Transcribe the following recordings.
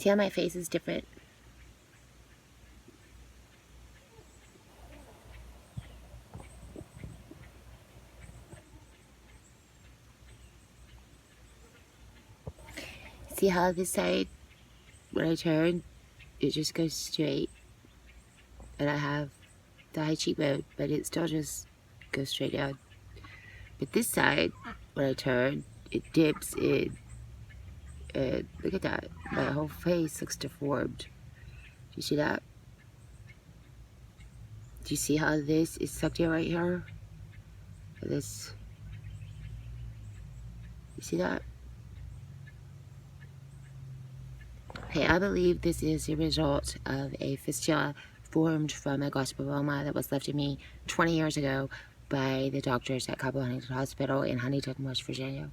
See how my face is different? See how this side, when I turn, it just goes straight. And I have the high cheekbone, but it still just goes straight down. But this side, when I turn, it dips in. And look at that. My whole face looks deformed. Do you see that? Do you see how this is sucked in right here? This. You see that? Okay, I believe this is a result of a fistula formed from a glioblastoma that was left in me 20 years ago by the doctors at Appalachia Hospital in Huntington, West Virginia.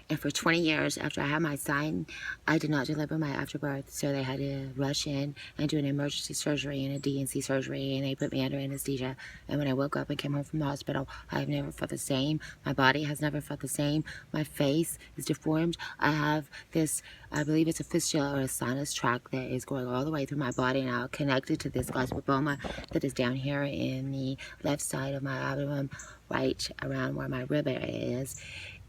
And for 20 years after I had my son, I did not deliver my afterbirth, so they had to rush in and do an emergency surgery and a D&C surgery, and they put me under anesthesia. And when I woke up and came home from the hospital, I have never felt the same. My body has never felt the same. My face is deformed. I have this, I believe it's a fistula or a sinus tract that is going all the way through my body now, connected to this glioblastoma that is down here in the left side of my abdomen, right around where my rib area is.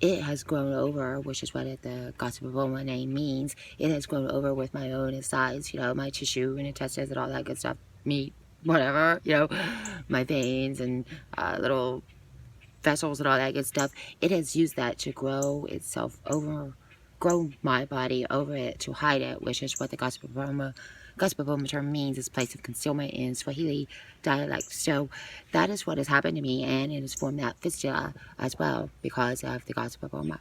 It has grown over, which is what the glioblastoma name means. It has grown over with my own insides, you know, my tissue and intestines and all that good stuff, meat, whatever, you know, my veins and little vessels and all that good stuff. It has used that to grow itself over, grow my body over it to hide it, which is what the glioblastoma term means, is place of concealment in Swahili dialect. So that is what has happened to me, and it has formed that fistula as well because of the glioblastoma.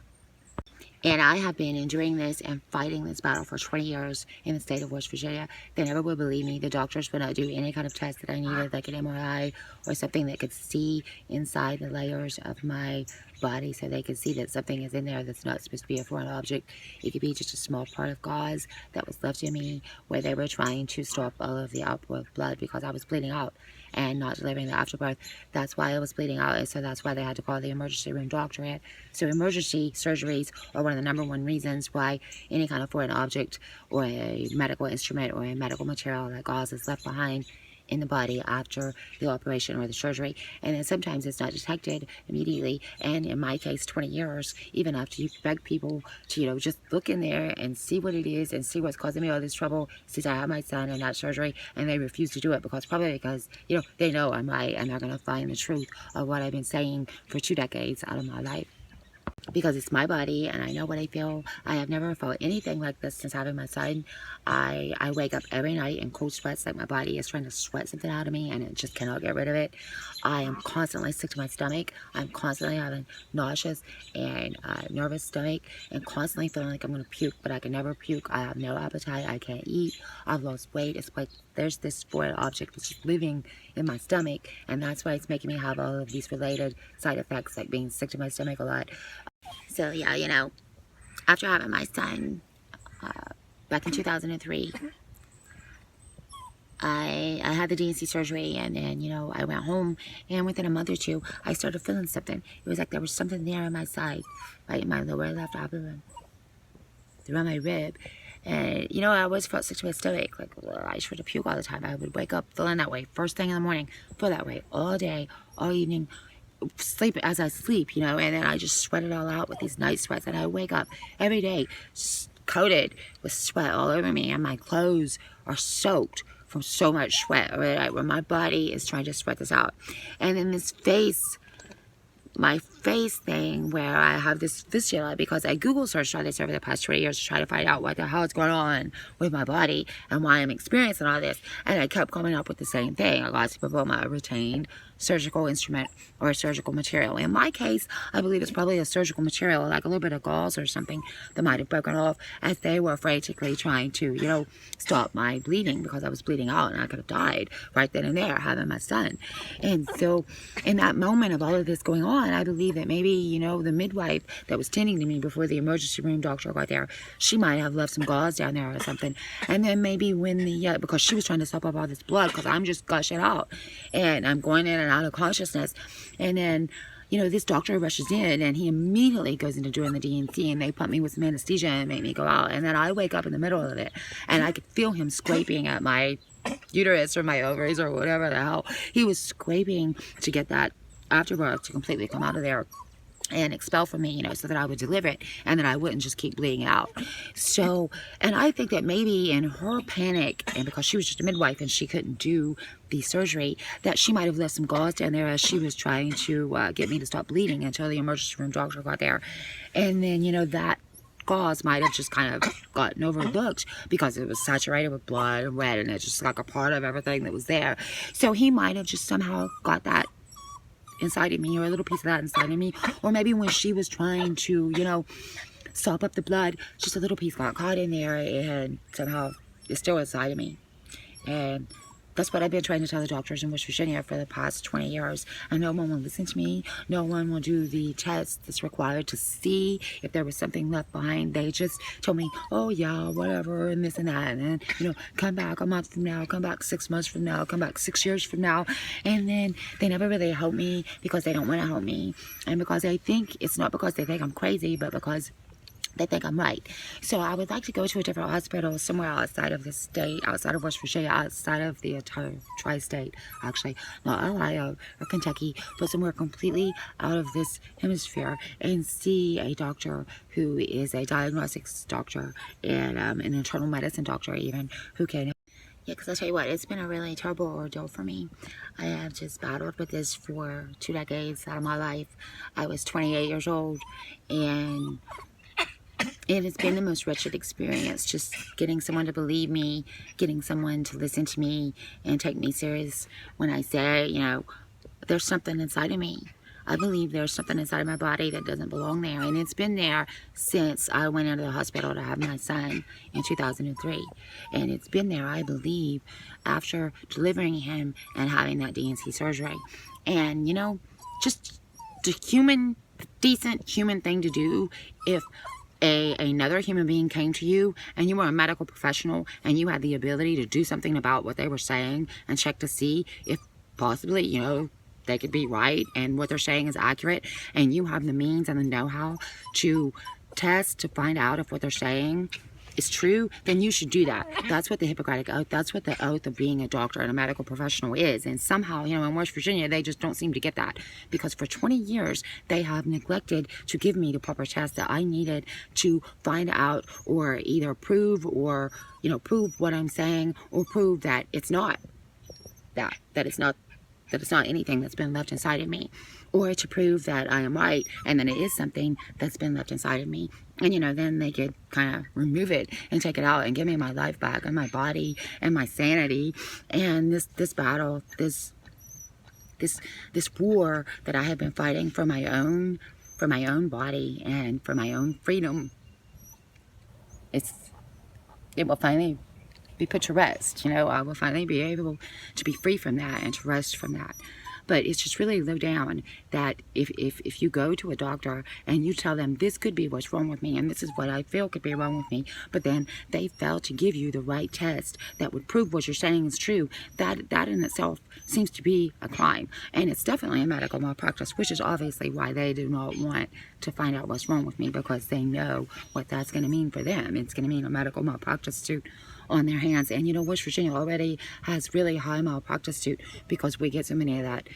And I have been enduring this and fighting this battle for 20 years in the state of West Virginia. They never would believe me. The doctors would not do any kind of test that I needed, like an MRI or something that could see inside the layers of my body so they could see that something is in there that's not supposed to be a foreign object. It could be just a small part of gauze that was left in me where they were trying to stop all of the outflow of blood because I was bleeding out and not delivering the afterbirth. That's why I was bleeding out, and so that's why they had to call the emergency room doctor in. So emergency surgeries are one of the #1 reasons why any kind of foreign object or a medical instrument or a medical material like gauze is left behind in the body after the operation or the surgery. And then sometimes it's not detected immediately, and in my case 20 years, even after you beg people to, you know, just look in there and see what it is and see what's causing me all this trouble since I had my son in that surgery, and they refuse to do it probably because, you know, they know I'm right and they're going to find the truth of what I've been saying for 2 decades out of my life. Because it's my body and I know what I feel. I have never felt anything like this since having my son. I wake up every night in cold sweats, like my body is trying to sweat something out of me and it just cannot get rid of it. I am constantly sick to my stomach. I'm constantly having nauseous and nervous stomach and constantly feeling like I'm going to puke, but I can never puke. I have no appetite. I can't eat. I've lost weight. It's like there's this foreign object that's just living in my stomach, and that's why it's making me have all of these related side effects, like being sick to my stomach a lot. So yeah, you know, after having my son back in 2003, I had the D&C surgery, and then, you know, I went home, and within a month or two, I started feeling something. It was like there was something there on my side, right in my lower left abdomen, around my rib. And, you know, I always felt sick to my stomach, like I just wanted to puke all the time. I would wake up feeling that way, first thing in the morning, feel that way all day, all evening, sleep as I sleep, you know, and then I just sweat it all out with these night sweats, and I wake up every day coated with sweat all over me, and my clothes are soaked from so much sweat, right, where my body is trying to sweat this out. And then this face, my face thing, where I have this fistula, because I Google searched all this over the past 20 years to try to find out what the hell is going on with my body and why I'm experiencing all this, and I kept coming up with the same thing. I got a retained surgical instrument or a surgical material. In my case, I believe it's probably a surgical material, like a little bit of gauze or something that might have broken off as they were frantically trying to, you know, stop my bleeding, because I was bleeding out and I could have died right then and there having my son. And so in that moment of all of this going on, I believe that maybe, you know, the midwife that was tending to me before the emergency room doctor got there, she might have left some gauze down there or something. And then maybe when the, because she was trying to stop up all this blood, because I'm just gushing out and I'm going in and out of consciousness. And then, you know, this doctor rushes in and he immediately goes into doing the D&C, and they pump me with some anesthesia and make me go out. And then I wake up in the middle of it and I could feel him scraping at my uterus or my ovaries or whatever the hell. He was scraping to get that afterbirth to completely come out of there and expel from me, you know, so that I would deliver it and that I wouldn't just keep bleeding out. So, and I think that maybe in her panic, and because she was just a midwife and she couldn't do the surgery, that she might have left some gauze down there as she was trying to get me to stop bleeding until the emergency room doctor got there. And then, you know, that gauze might have just kind of gotten overlooked because it was saturated with blood and red, and it's just like a part of everything that was there. So he might have just somehow got that inside of me, or a little piece of that inside of me, or maybe when she was trying to, you know, sop up the blood, just a little piece got caught in there and somehow it's still inside of me. And that's what I've been trying to tell the doctors in West Virginia for the past 20 years. And no one will listen to me. No one will do the test that's required to see if there was something left behind. They just told me, oh yeah, whatever, and this and that. And then, you know, come back a month from now, come back 6 months from now, come back 6 years from now. And then they never really help me because they don't want to help me. And because they think, it's not because they think I'm crazy, but because they think I'm right. So I would like to go to a different hospital somewhere outside of the state, outside of West Virginia, outside of the entire tri-state, actually, not Ohio or Kentucky, but somewhere completely out of this hemisphere, and see a doctor who is a diagnostics doctor and an internal medicine doctor even, who can... Yeah, because I'll tell you what, it's been a really terrible ordeal for me. I have just battled with this for 2 decades out of my life. I was 28 years old, and it has been the most wretched experience, just getting someone to believe me, getting someone to listen to me and take me serious when I say, you know, there's something inside of me. I believe there's something inside of my body that doesn't belong there. And it's been there since I went into the hospital to have my son in 2003. And it's been there, I believe, after delivering him and having that D&C surgery. And, you know, just the decent human thing to do if another human being came to you and you were a medical professional and you had the ability to do something about what they were saying and check to see if possibly, you know, they could be right and what they're saying is accurate, and you have the means and the know-how to test to find out if what they're saying is true, then you should do that. That's what the Hippocratic Oath, that's what the oath of being a doctor and a medical professional is. And somehow, you know, in West Virginia, they just don't seem to get that, because for 20 years, they have neglected to give me the proper test that I needed to find out, or either prove, or, you know, prove what I'm saying, or prove that it's not that it's not anything that's been left inside of me, or to prove that I am right and that it is something that's been left inside of me. And, you know, then they could kind of remove it and take it out and give me my life back and my body and my sanity. And this battle, this war that I have been fighting for my own body and for my own freedom, it will finally be put to rest. You know, I will finally be able to be free from that and to rest from that. But it's just really low down that if you go to a doctor and you tell them this could be what's wrong with me and this is what I feel could be wrong with me, but then they fail to give you the right test that would prove what you're saying is true, that in itself seems to be a crime. And it's definitely a medical malpractice, which is obviously why they do not want to find out what's wrong with me, because they know what that's going to mean for them. It's going to mean a medical malpractice suit on their hands. And you know, West Virginia already has really high malpractice suit because we get so many of that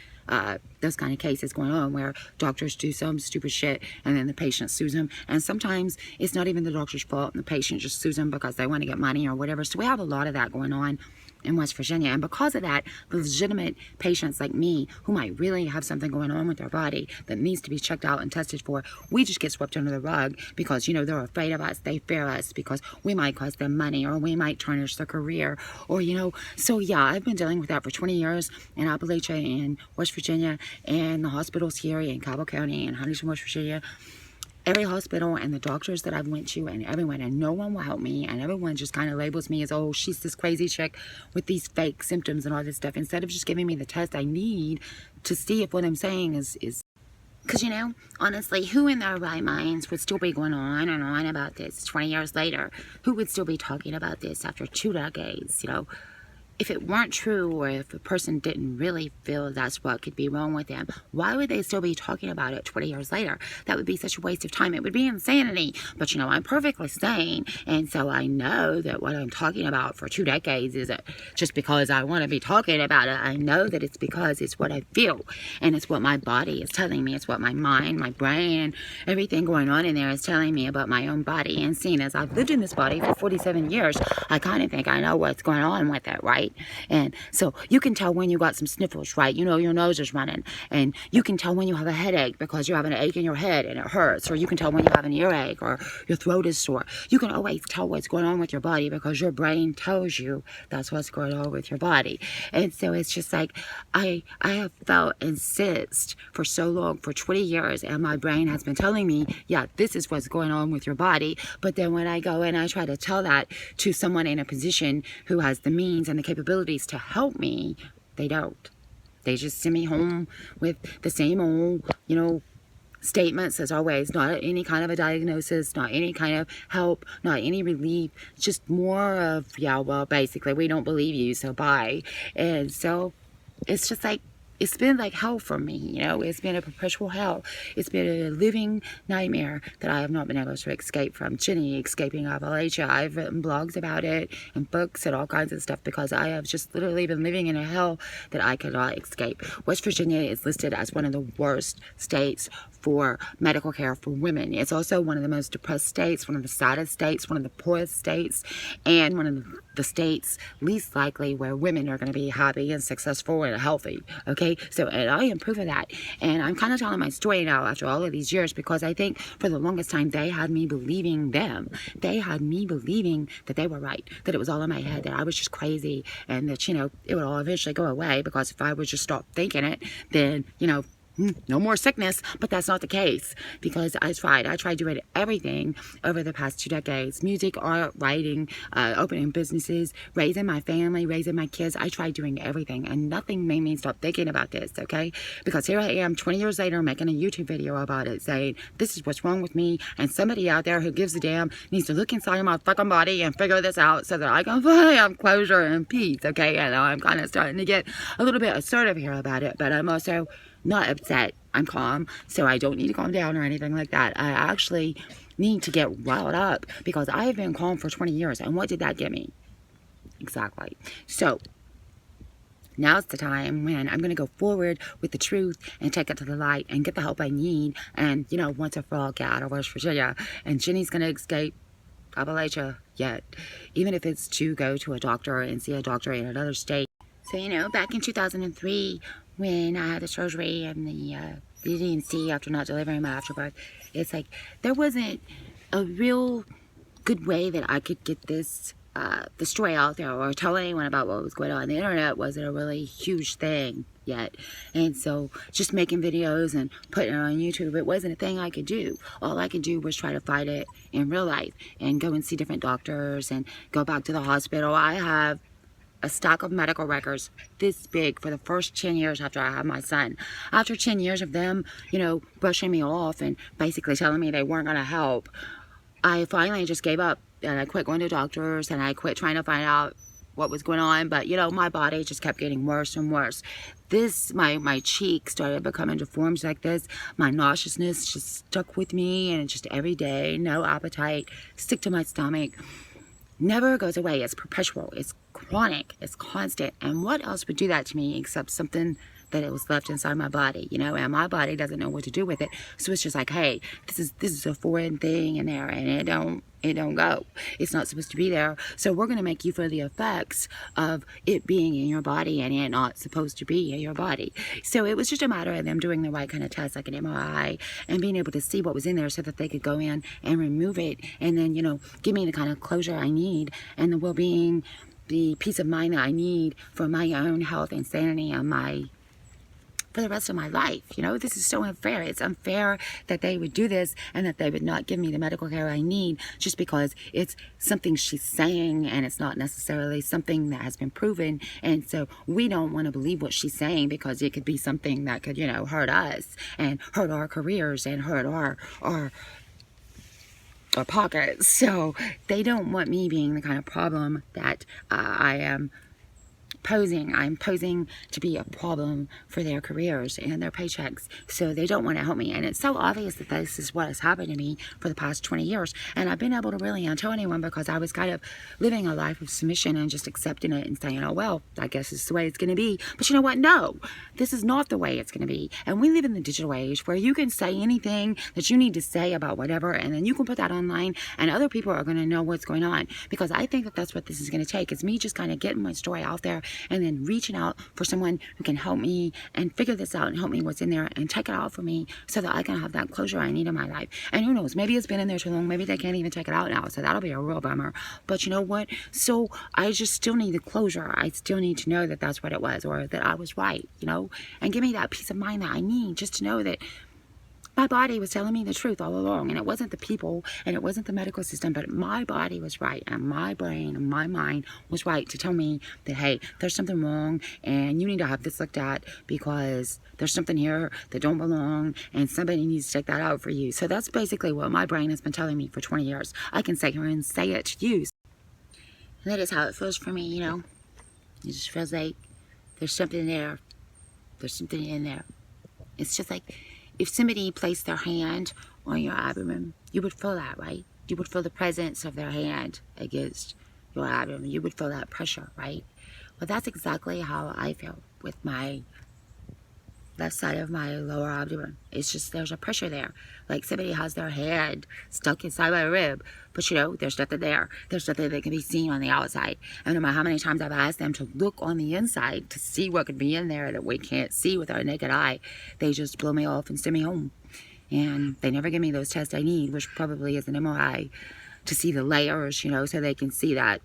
those kind of cases going on where doctors do some stupid shit and then the patient sues them, and sometimes it's not even the doctor's fault and the patient just sues them because they want to get money or whatever. So we have a lot of that going on in West Virginia, and because of that, the legitimate patients like me who might really have something going on with their body that needs to be checked out and tested for, we just get swept under the rug because, you know, they're afraid of us, they fear us because we might cost them money or we might tarnish their career, or, you know. So yeah, I've been dealing with that for 20 years in Appalachia, in West Virginia, and the hospitals here in Cabell County and Huntington, West Virginia. Every hospital and the doctors that I've went to and everyone, and no one will help me, and everyone just kind of labels me as, oh, she's this crazy chick with these fake symptoms and all this stuff, instead of just giving me the test I need to see if what I'm saying is because, you know, honestly, who in their right minds would still be going on and on about this 20 years later? Who would still be talking about this after 2 decades, you know? if it weren't true, or if a person didn't really feel that's what could be wrong with them, why would they still be talking about it 20 years later? That would be such a waste of time. It would be insanity. But you know, I'm perfectly sane, and so I know that what I'm talking about for 2 decades isn't just because I want to be talking about it. I know that it's because it's what I feel, and it's what my body is telling me. It's what my mind, my brain, everything going on in there is telling me about my own body. And seeing as I've lived in this body for 47 years, I kind of think I know what's going on with it, right? And so you can tell when you got some sniffles, right? You know your nose is running, and you can tell when you have a headache because you have an ache in your head and it hurts, or you can tell when you have an earache or your throat is sore. You can always tell what's going on with your body because your brain tells you that's what's going on with your body. And so it's just like I have felt and sensed for so long, for 20 years, and my brain has been telling me, yeah, this is what's going on with your body. But then when I go and I try to tell that to someone in a position who has the means and the capabilities to help me, they don't. They just send me home with the same old, you know, statements as always. Not any kind of a diagnosis, not any kind of help, not any relief, just more of, yeah, well, basically, we don't believe you, so bye. And so it's just like, it's been like hell for me, you know. It's been a perpetual hell. It's been a living nightmare that I have not been able to escape from. Jenny escaping Appalachia. I've written blogs about it and books and all kinds of stuff because I have just literally been living in a hell that I cannot escape. West Virginia is listed as one of the worst states for medical care for women. It's also one of the most depressed states, one of the saddest states, one of the poorest states, and one of the states least likely where women are going to be happy and successful and healthy. Okay, so and I am proof of that. And I'm kind of telling my story now after all of these years because I think for the longest time they had me believing them. They had me believing that they were right, that it was all in my head, that I was just crazy, and that, you know, it would all eventually go away because if I would just stop thinking it, then, you know, no more sickness. But that's not the case because I tried doing everything over the past 2 decades: music, art, writing, opening businesses, raising my family, raising my kids. I tried doing everything and nothing made me stop thinking about this, okay? Because here I am 20 years later making a YouTube video about it, saying this is what's wrong with me, and somebody out there who gives a damn needs to look inside my fucking body and figure this out so that I can finally have closure and peace, okay? And I'm kind of starting to get a little bit assertive here about it, but I'm also not upset. I'm calm, so I don't need to calm down or anything like that. I actually need to get riled up because I have been calm for 20 years, and what did that get me? Exactly. So now's the time when I'm going to go forward with the truth and take it to the light and get the help I need, and, you know, once and for all get out of West Virginia. And Jenny's going to escape Appalachia yet, even if it's to go to a doctor and see a doctor in another state. So, you know, back in 2003, when I had the surgery and the D&C after not delivering my afterbirth, it's like there wasn't a real good way that I could get this story out there or tell anyone about what was going on. The internet wasn't a really huge thing yet, and so just making videos and putting it on YouTube, it wasn't a thing I could do. All I could do was try to fight it in real life and go and see different doctors and go back to the hospital. I have a stack of medical records this big for the first 10 years after I had my son. After 10 years of them, you know, brushing me off and basically telling me they weren't going to help, I finally just gave up and I quit going to doctors and I quit trying to find out what was going on. But, you know, my body just kept getting worse and worse. My cheek started becoming deformed like this. My nauseousness just stuck with me, and just every day, no appetite, stick to my stomach. Never goes away. It's perpetual. It's chronic. It's constant. And what else would do that to me except something that it was left inside my body, you know? And my body doesn't know what to do with it. So it's just like, hey, this is a foreign thing in there, and it don't go. It's not supposed to be there. So we're gonna make you feel the effects of it being in your body and it not supposed to be in your body. So it was just a matter of them doing the right kind of test, like an MRI, and being able to see what was in there so that they could go in and remove it, and then, you know, give me the kind of closure I need and the well-being, the peace of mind that I need for my own health and sanity and for the rest of my life. You know, this is so unfair. It's unfair that they would do this and that they would not give me the medical care I need just because it's something she's saying and it's not necessarily something that has been proven. And so we don't want to believe what she's saying because it could be something that could, you know, hurt us and hurt our careers and hurt our pockets. So they don't want me being the kind of problem that I am I'm posing to be a problem for their careers and their paychecks, so they don't want to help me. And it's so obvious that this is what has happened to me for the past 20 years, and I've been able to really not tell anyone because I was kind of living a life of submission and just accepting it and saying, oh well, I guess it's the way it's going to be. But you know what, no, this is not the way it's going to be. And we live in the digital age where you can say anything that you need to say about whatever, and then you can put that online and other people are going to know what's going on, because I think that that's what this is going to take. It's me just kind of getting my story out there and then reaching out for someone who can help me and figure this out and help me what's in there and take it out for me so that I can have that closure I need in my life. And who knows, maybe it's been in there too long, maybe they can't even take it out now, so that'll be a real bummer. But you know what, so I just still need the closure. I still need to know that that's what it was, or that I was right, you know, and give me that peace of mind that I need, just to know that my body was telling me the truth all along, and it wasn't the people and it wasn't the medical system, but my body was right, and my brain and my mind was right to tell me that, hey, there's something wrong and you need to have this looked at because there's something here that don't belong and somebody needs to take that out for you. So that's basically what my brain has been telling me for 20 years. I can sit here and say it to you. And that is how it feels for me, you know. It just feels like there's something there. There's something in there. It's just like if somebody placed their hand on your abdomen, you would feel that, right? You would feel the presence of their hand against your abdomen. You would feel that pressure, right? Well, that's exactly how I feel with my left side of my lower abdomen. It's just, there's a pressure there. Like somebody has their hand stuck inside my rib, but you know, there's nothing there. There's nothing that can be seen on the outside. And no matter how many times I've asked them to look on the inside to see what could be in there that we can't see with our naked eye, they just blow me off and send me home. And they never give me those tests I need, which probably is an MRI, to see the layers, you know, so they can see that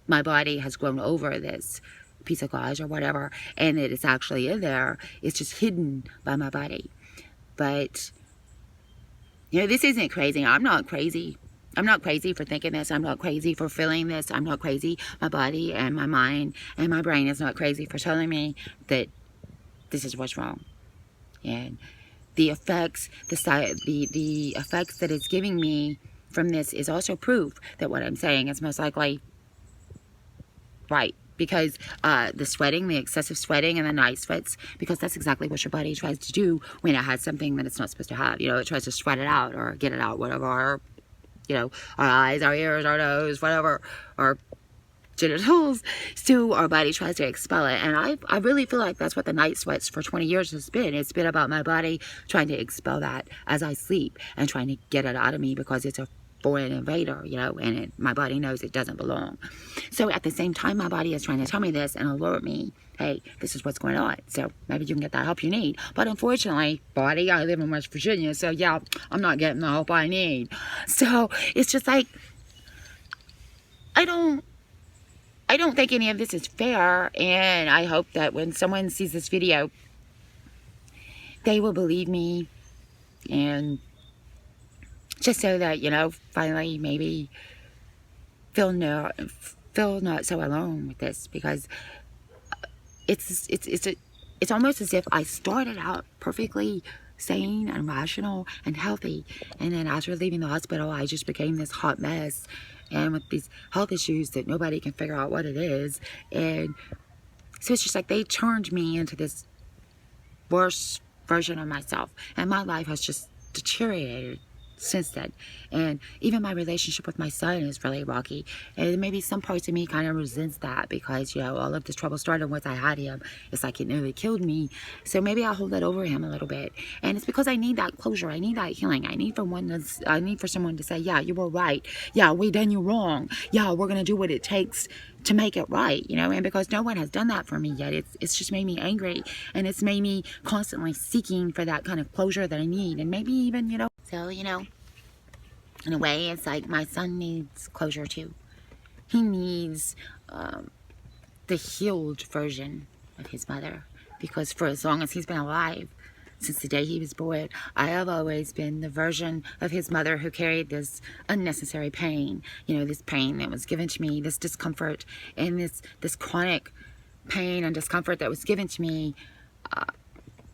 my body has grown over this piece of gauze or whatever, and that it's actually in there. It's just hidden by my body. But you know, this isn't crazy. I'm not crazy. I'm not crazy for thinking this. I'm not crazy for feeling this. I'm not crazy. My body and my mind and my brain is not crazy for telling me that this is what's wrong. And the effects, the effects that it's giving me from this is also proof that what I'm saying is most likely right. Because the sweating, the excessive sweating and the night sweats, because that's exactly what your body tries to do when it has something that it's not supposed to have. You know, it tries to sweat it out or get it out, whatever, our, you know, our eyes, our ears, our nose, whatever, our genitals. So our body tries to expel it. And I really feel like that's what the night sweats for 20 years has been. It's been about my body trying to expel that as I sleep and trying to get it out of me because it's a foreign invader, you know, and my body knows it doesn't belong. So at the same time, my body is trying to tell me this and alert me, hey, this is what's going on. So maybe you can get that help you need. But unfortunately, body, I live in West Virginia, so yeah, I'm not getting the help I need. So it's just like, I don't think any of this is fair, and I hope that when someone sees this video, they will believe me, and just so that, you know, finally maybe feel not so alone with this, because it's almost as if I started out perfectly sane and rational and healthy, and then after leaving the hospital, I just became this hot mess, and with these health issues that nobody can figure out what it is. And so it's just like they turned me into this worse version of myself, and my life has just deteriorated since then. And even my relationship with my son is really rocky, and maybe some parts of me kind of resents that, because, you know, all of this trouble started once I had him. It's like it nearly killed me, so maybe I'll hold that over him a little bit. And it's because I need that closure, I need that healing, I need for someone to say, yeah, you were right, yeah, we done you wrong, yeah, we're gonna do what it takes to make it right, you know. And because no one has done that for me yet, it's just made me angry, and it's made me constantly seeking for that kind of closure that I need. And maybe even, you know, so, you know, in a way, it's like my son needs closure too. He needs the healed version of his mother, because for as long as he's been alive, since the day he was born, I have always been the version of his mother who carried this unnecessary pain, you know, this pain that was given to me, this discomfort, and this chronic pain and discomfort that was given to me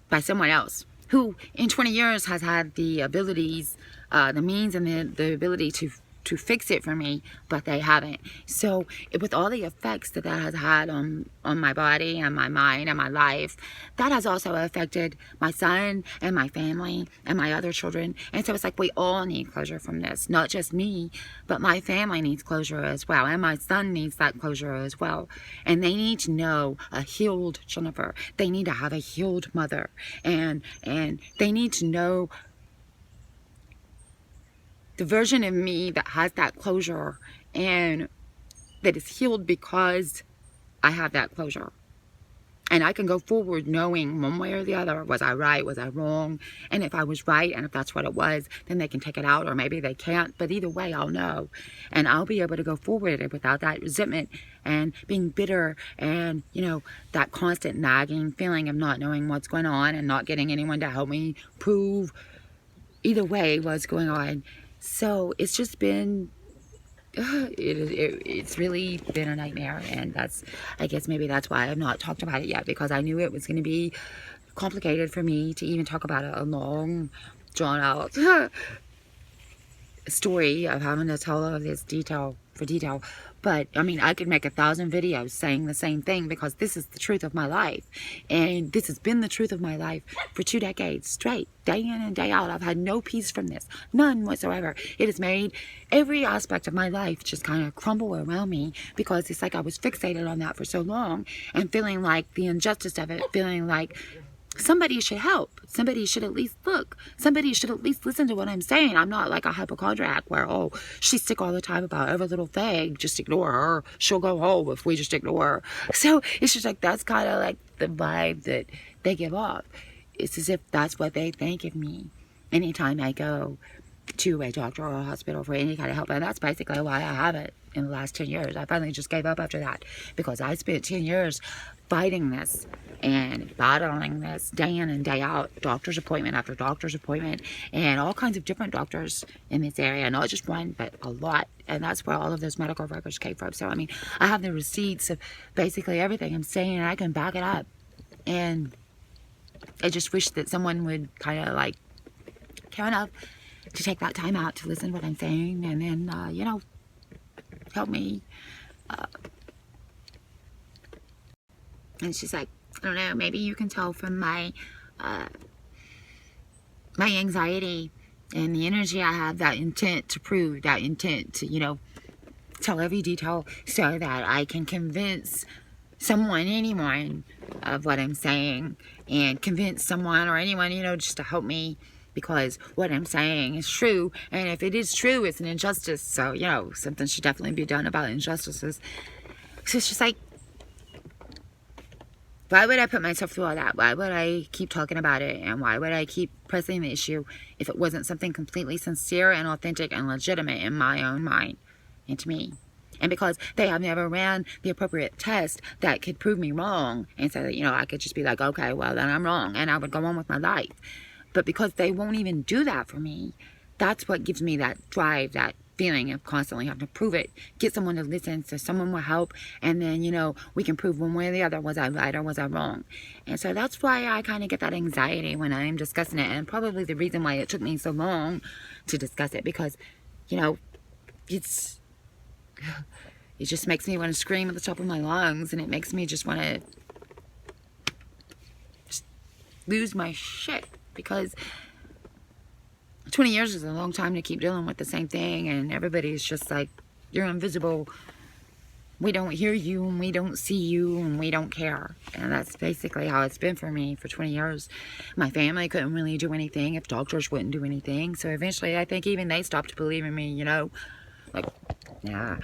by someone else, who in 20 years has had the abilities, the means and the ability to to fix it for me, but they haven't. So with all the effects that has had on my body and my mind and my life, that has also affected my son and my family and my other children. And so it's like we all need closure from this, not just me, but my family needs closure as well, and my son needs that closure as well. And they need to know a healed Jennifer. They need to have a healed mother, and they need to know the version of me that has that closure and that is healed because I have that closure. And I can go forward knowing one way or the other, was I right, was I wrong? And if I was right, and if that's what it was, then they can take it out, or maybe they can't. But either way, I'll know. And I'll be able to go forward without that resentment and being bitter and, you know, that constant nagging feeling of not knowing what's going on and not getting anyone to help me prove either way what's going on. So it's just been, it's really been a nightmare, and I guess maybe that's why I've not talked about it yet, because I knew it was going to be complicated for me to even talk about it, a long, drawn out story of having to tell all of this detail for detail. But I mean, I could make 1,000 videos saying the same thing, because this is the truth of my life, and this has been the truth of my life for 2 decades straight, day in and day out. I've had no peace from this, none whatsoever. It has made every aspect of my life just kind of crumble around me, because it's like I was fixated on that for so long, and feeling like the injustice of it, feeling like somebody should help. Somebody should at least look. Somebody should at least listen to what I'm saying. I'm not like a hypochondriac where, oh, she's sick all the time about every little thing. Just ignore her. She'll go home if we just ignore her. So it's just like, that's kind of like the vibe that they give off. It's as if that's what they think of me anytime I go to a doctor or a hospital for any kind of help. And that's basically why I haven't in the last 10 years. I finally just gave up after that, because I spent 10 years fighting this and battling this day in and day out, doctor's appointment after doctor's appointment, and all kinds of different doctors in this area, not just one, but a lot. And that's where all of those medical records came from. So I mean, I have the receipts of basically everything I'm saying, and I can back it up. And I just wish that someone would kind of like care enough to take that time out to listen to what I'm saying, and then you know, help me. And she's like, I don't know, maybe you can tell from my my anxiety and the energy I have, that intent to prove, that intent to, you know, tell every detail so that I can convince someone, anyone, of what I'm saying, and convince someone or anyone, you know, just to help me, because what I'm saying is true, and if it is true, it's an injustice. So, you know, something should definitely be done about injustices. So it's just like, why would I put myself through all that? Why would I keep talking about it? And why would I keep pressing the issue if it wasn't something completely sincere and authentic and legitimate in my own mind and to me? And because they have never ran the appropriate test that could prove me wrong, and so that, you know, I could just be like, okay, well, then I'm wrong, and I would go on with my life. But because they won't even do that for me, that's what gives me that drive, that feeling of constantly having to prove it, get someone to listen, so someone will help, and then, you know, we can prove one way or the other, was I right or was I wrong? And so that's why I kind of get that anxiety when I'm discussing it, and probably the reason why it took me so long to discuss it, because, you know, it just makes me want to scream at the top of my lungs, and it makes me just want to just lose my shit, because 20 years is a long time to keep dealing with the same thing, and everybody's just like, you're invisible, we don't hear you, and we don't see you, and we don't care. And that's basically how it's been for me for 20 years. My family couldn't really do anything if doctors wouldn't do anything, so eventually I think even they stopped believing me, you know, like, nah,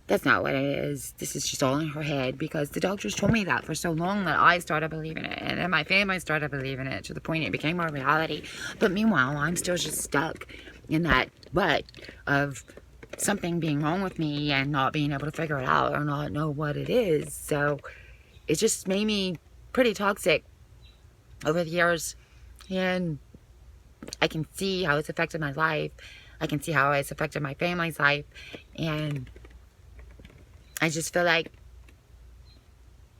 that's not what it is. This is just all in her head, because the doctors told me that for so long that I started believing it, and then my family started believing it to the point it became our reality. But meanwhile, I'm still just stuck in that rut of something being wrong with me and not being able to figure it out or not know what it is. So it just made me pretty toxic over the years, and I can see how it's affected my life. I can see how it's affected my family's life, and I just feel like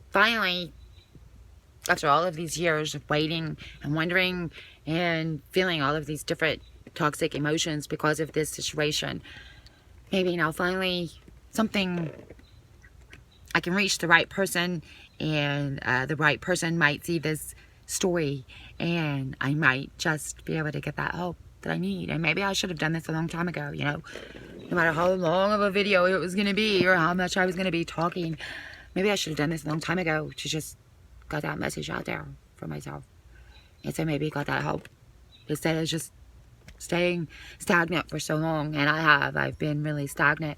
finally, after all of these years of waiting and wondering and feeling all of these different toxic emotions because of this situation, maybe now finally something, I can reach the right person, and the right person might see this story, and I might just be able to get that help that I need. And maybe I should have done this a long time ago, you know, no matter how long of a video it was going to be or how much I was going to be talking. Maybe I should have done this a long time ago to just got that message out there for myself. And so maybe got that help instead of just staying stagnant for so long. And I've been really stagnant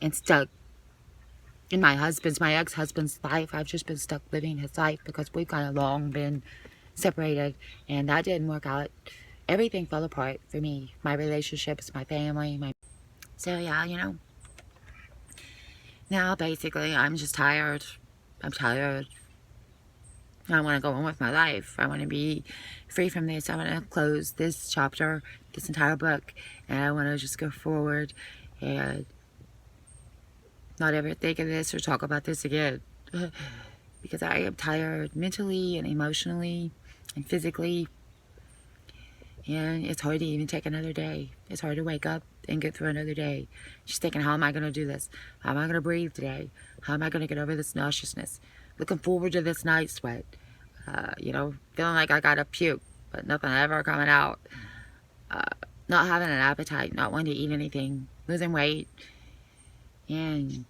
and stuck in my ex-husband's life. I've just been stuck living his life because we've kind of long been separated, and that didn't work out. Everything fell apart for me. My relationships, my family, so yeah, you know. Now basically I'm just tired. I'm tired. I want to go on with my life. I want to be free from this. I want to close this chapter, this entire book, and I want to just go forward and not ever think of this or talk about this again. Because I am tired mentally and emotionally and physically. And it's hard to even take another day. It's hard to wake up and get through another day. Just thinking, how am I going to do this? How am I going to breathe today? How am I going to get over this nauseousness? Looking forward to this night sweat. You know, feeling like I got to puke, but nothing ever coming out. Not having an appetite, not wanting to eat anything, losing weight, and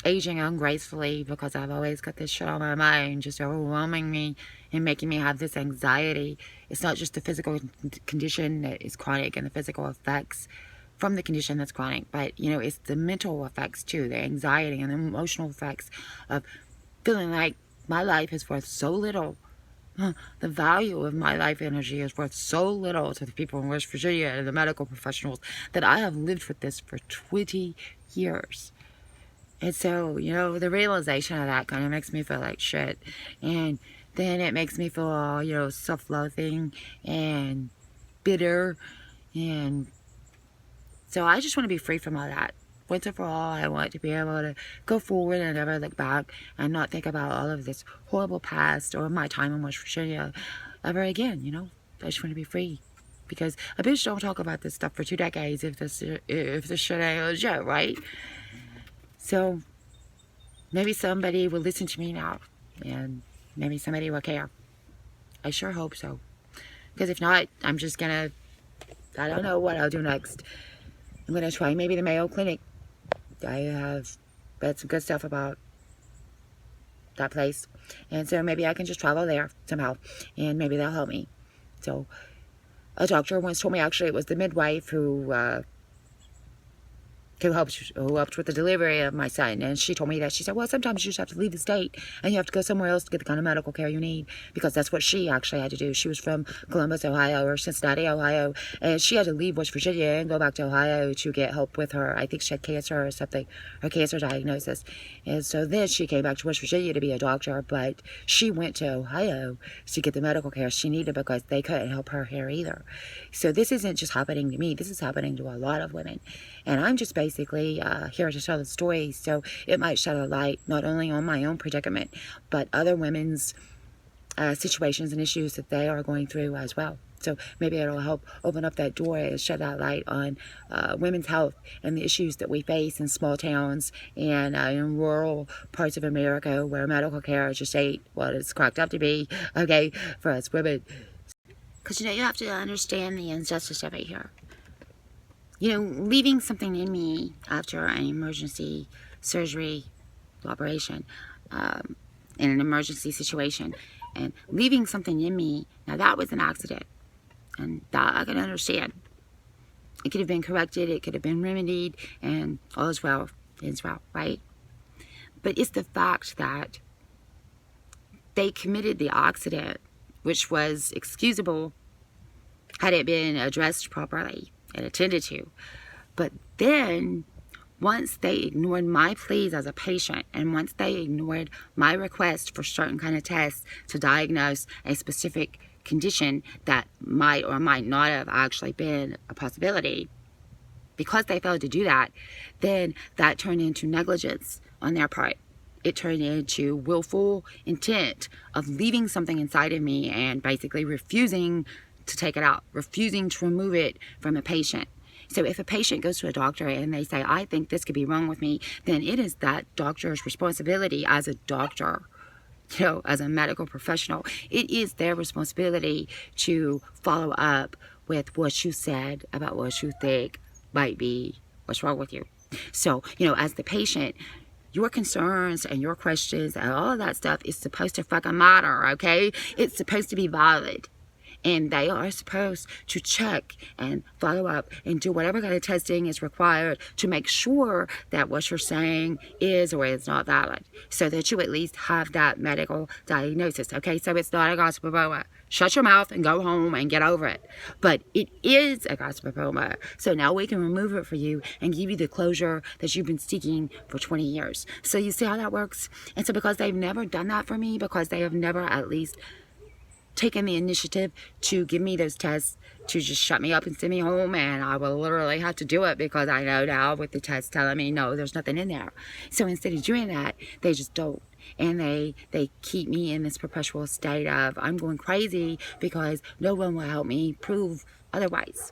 aging ungracefully because I've always got this shit on my mind just overwhelming me and making me have this anxiety. It's not just the physical condition that is chronic and the physical effects from the condition that's chronic, but you know, it's the mental effects too, the anxiety and the emotional effects of feeling like my life is worth so little. The value of my life energy is worth so little to the people in West Virginia and the medical professionals that I have lived with this for 20 years. And so, you know, the realization of that kind of makes me feel like shit. And then it makes me feel all, you know, self-loathing and bitter. And so I just want to be free from all that. Once and for all, I want to be able to go forward and never look back and not think about all of this horrible past or my time in West Virginia ever again, you know. I just want to be free. Because a bitch don't talk about this stuff for 2 decades if this shit ain't legit, right? So maybe somebody will listen to me now, and maybe somebody will care. I sure hope so. Because if not, I'm just gonna, I don't know what I'll do next. I'm gonna try maybe the Mayo Clinic. I have read some good stuff about that place. And so maybe I can just travel there somehow, and maybe they'll help me. So a doctor once told me, actually it was the midwife who helped with the delivery of my son, and she told me that, she said, well, sometimes you just have to leave the state and you have to go somewhere else to get the kind of medical care you need, because that's what she actually had to do. She was from Columbus, Ohio, or Cincinnati, Ohio, and she had to leave West Virginia and go back to Ohio to get help with her, I think she had cancer or something, her cancer diagnosis. And so then she came back to West Virginia to be a doctor, but she went to Ohio to get the medical care she needed because they couldn't help her here either. So this isn't just happening to me, this is happening to a lot of women. And I'm just basically here to tell the story, so it might shed a light not only on my own predicament, but other women's situations and issues that they are going through as well. So maybe it'll help open up that door and shed that light on women's health and the issues that we face in small towns and in rural parts of America where medical care just ain't what it's cracked up to be, okay, for us women. Because, you know, you have to understand the injustice of it here. You know, leaving something in me after an emergency surgery operation, in an emergency situation, and leaving something in me, now that was an accident, and that I can understand. It could have been corrected, it could have been remedied, and all is well, right? But it's the fact that they committed the accident, which was excusable had it been addressed properly and attended to. But then once they ignored my pleas as a patient, and once they ignored my request for certain kind of tests to diagnose a specific condition that might or might not have actually been a possibility, because they failed to do that, then that turned into negligence on their part. It turned into willful intent of leaving something inside of me and basically refusing to take it out, refusing to remove it from a patient. And so So if a patient goes to a doctor and they say, I think this could be wrong with me, then it is that doctor's responsibility as a doctor, you know, as a medical professional. It is their responsibility to follow up with what you said about what you think might be what's wrong with you. So, you know, as the patient, your concerns and your questions and all of that stuff is supposed to fucking matter, okay? It's supposed to be valid. And they are supposed to check and follow up and do whatever kind of testing is required to make sure that what you're saying is or is not valid, so that you at least have that medical diagnosis, okay? So it's not a gossipoma. Shut your mouth and go home and get over it. But it is a gossipoma. So now we can remove it for you and give you the closure that you've been seeking for 20 years. So you see how that works? And so because they've never done that for me, because they have never at least taken the initiative to give me those tests, to just shut me up and send me home, and I will literally have to do it because I know now with the test telling me no, there's nothing in there. So instead of doing that, they just don't, and they keep me in this perpetual state of I'm going crazy because no one will help me prove otherwise.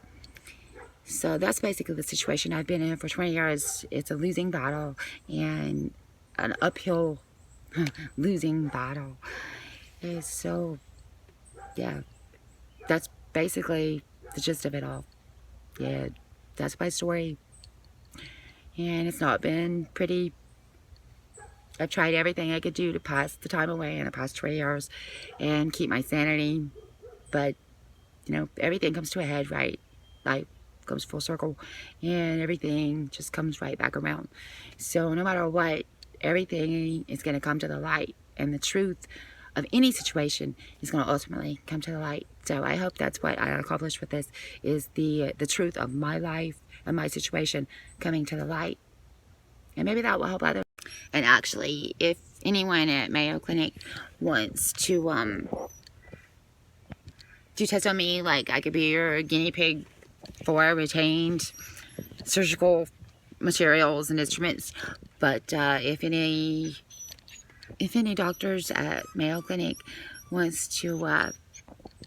So that's basically the situation I've been in for 20 years. It's a losing battle, and an uphill losing battle. And so yeah, that's basically the gist of it all. Yeah, that's my story. And it's not been pretty. I've tried everything I could do to pass the time away in the past 20 years and keep my sanity. But, you know, everything comes to a head, right? Life comes full circle, and everything just comes right back around. So no matter what, everything is going to come to the light, and the truth of any situation is going to ultimately come to the light. So I hope that's what I accomplished with this, is the truth of my life and my situation coming to the light. And maybe that will help others. And actually, if anyone at Mayo Clinic wants to test on me, like I could be your guinea pig for retained surgical materials and instruments. But if any doctors at Mayo Clinic wants to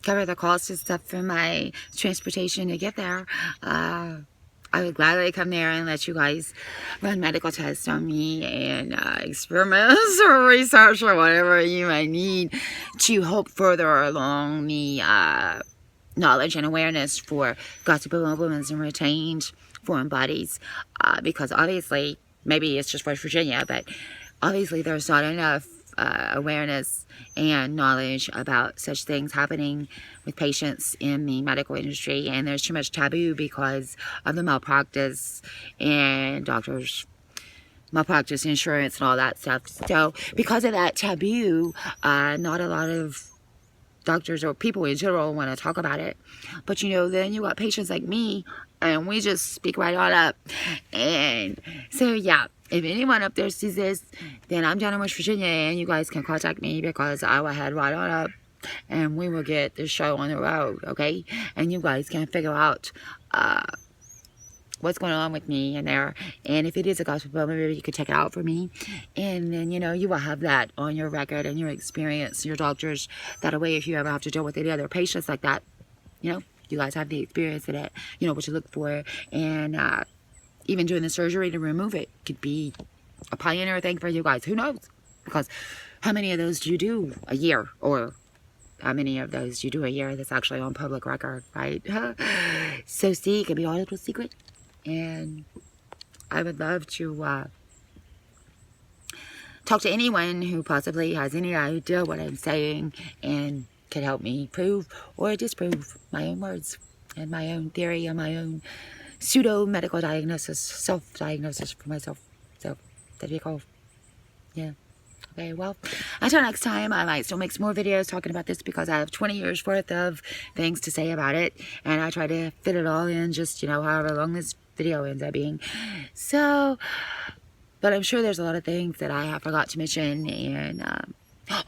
cover the cost and stuff for my transportation to get there, I would gladly come there and let you guys run medical tests on me and experiments or research or whatever you might need to help further along the knowledge and awareness for gossipoma and retained foreign bodies. Because obviously, maybe it's just West Virginia, but obviously there's not enough awareness and knowledge about such things happening with patients in the medical industry, and there's too much taboo because of the malpractice and doctors malpractice insurance and all that stuff. So because of that taboo, not a lot of doctors or people in general want to talk about it. But you know, then you got patients like me, and we just speak right on up. And so yeah, if anyone up there sees this, then I'm down in West Virginia, and you guys can contact me because I will head right on up and we will get this show on the road, okay? And you guys can figure out what's going on with me in there. And if it is a gossip, maybe you could check it out for me. And then, you know, you will have that on your record and your experience, your doctors. That way, if you ever have to deal with any other patients like that, you know, you guys have the experience of that, you know, what you look for. And even doing the surgery to remove it could be a pioneer thing for you guys. Who knows? Because how many of those do you do a year? Or how many of those do you do a year that's actually on public record, right? So see, it could be all a little secret. And I would love to talk to anyone who possibly has any idea what I'm saying and can help me prove or disprove my own words and my own theory and my own pseudo-medical diagnosis, self-diagnosis for myself. So that'd be cool. Yeah. Okay, well, until next time, I might still make some more videos talking about this because I have 20 years worth of things to say about it, and I try to fit it all in just, you know, however long this video ends up being. So, but I'm sure there's a lot of things that I have forgot to mention, and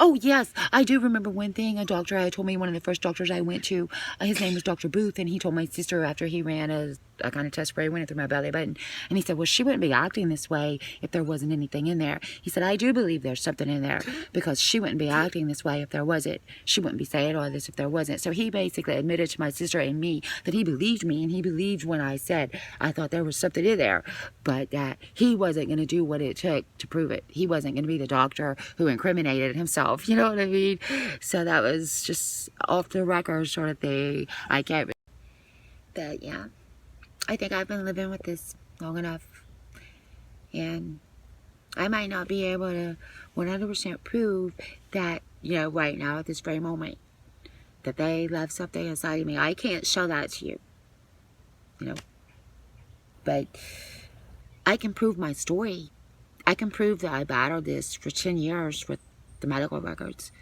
Oh, yes, I do remember one thing. A doctor had told me, one of the first doctors I went to, his name was Dr. Booth, and he told my sister after he ran a kind of test spray, went it through my belly button, and he said, well, she wouldn't be acting this way if there wasn't anything in there. He said, I do believe there's something in there, because she wouldn't be acting this way if there wasn't. She wouldn't be saying all this if there wasn't. So he basically admitted to my sister and me that he believed me, and he believed when I said I thought there was something in there, but that he wasn't going to do what it took to prove it. He wasn't going to be the doctor who incriminated himself, you know what I mean? So that was just off the record sort of thing. I can't. But yeah, I think I've been living with this long enough, and I might not be able to 100% prove that, you know, right now at this very moment, that they love something inside of me. I can't show that to you, you know, but I can prove my story. I can prove that I battled this for 10 years with the medical records.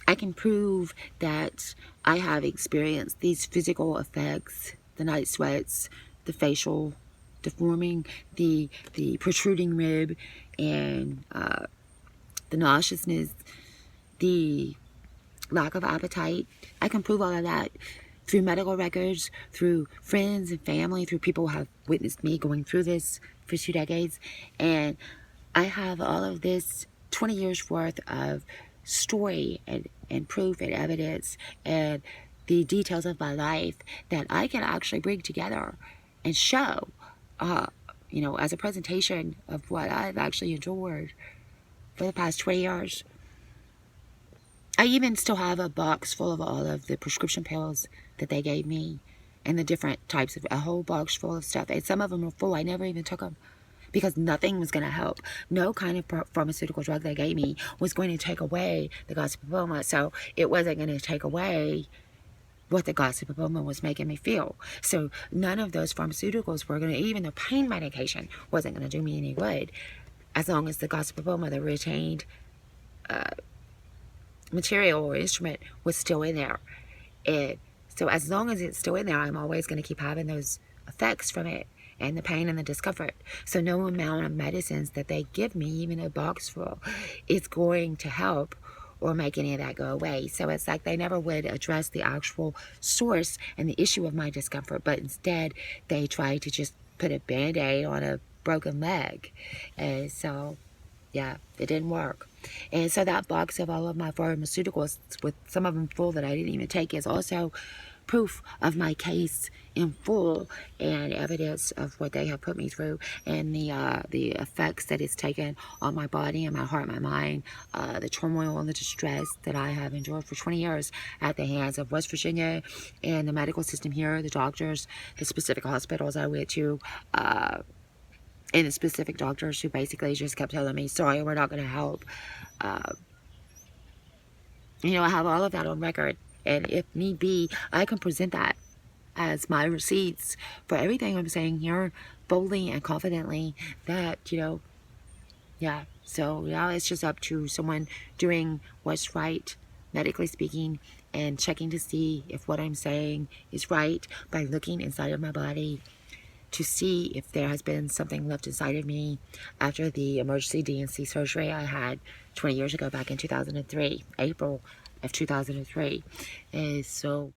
I can prove that I have experienced these physical effects, the night sweats, the facial deforming, the protruding rib, and the nauseousness, the lack of appetite. I can prove all of that through medical records, through friends and family, through people who have witnessed me going through this for 2 decades. And I have all of this 20 years worth of story and proof and evidence and the details of my life that I can actually bring together and show, you know, as a presentation of what I've actually endured for the past 20 years. I even still have a box full of all of the prescription pills that they gave me, and the different types of, a whole box full of stuff. And some of them were full. I never even took them, because nothing was going to help. No kind of pharmaceutical drug they gave me was going to take away the gossipoma. So it wasn't going to take away what the gossipoma was making me feel. So none of those pharmaceuticals were going to, even the pain medication wasn't going to do me any good, as long as the gossipoma, the retained material or instrument, was still in there. And so as long as it's still in there, I'm always going to keep having those effects from it, and the pain and the discomfort. So no amount of medicines that they give me, even a box full, is going to help or make any of that go away. So it's like they never would address the actual source and the issue of my discomfort, but instead they try to just put a band-aid on a broken leg. And so yeah, it didn't work. And so that box of all of my pharmaceuticals, with some of them full that I didn't even take, is also proof of my case in full, and evidence of what they have put me through, and the effects that it's taken on my body and my heart, my mind, the turmoil and the distress that I have endured for 20 years at the hands of West Virginia and the medical system here, the doctors, the specific hospitals I went to, and the specific doctors who basically just kept telling me, sorry, we're not going to help. You know, I have all of that on record, and if need be, I can present that as my receipts for everything I'm saying here, boldly and confidently, that, you know, yeah. So yeah, it's just up to someone doing what's right, medically speaking, and checking to see if what I'm saying is right by looking inside of my body to see if there has been something left inside of me after the emergency D&C surgery I had 20 years ago, back in 2003, April of 2003. And so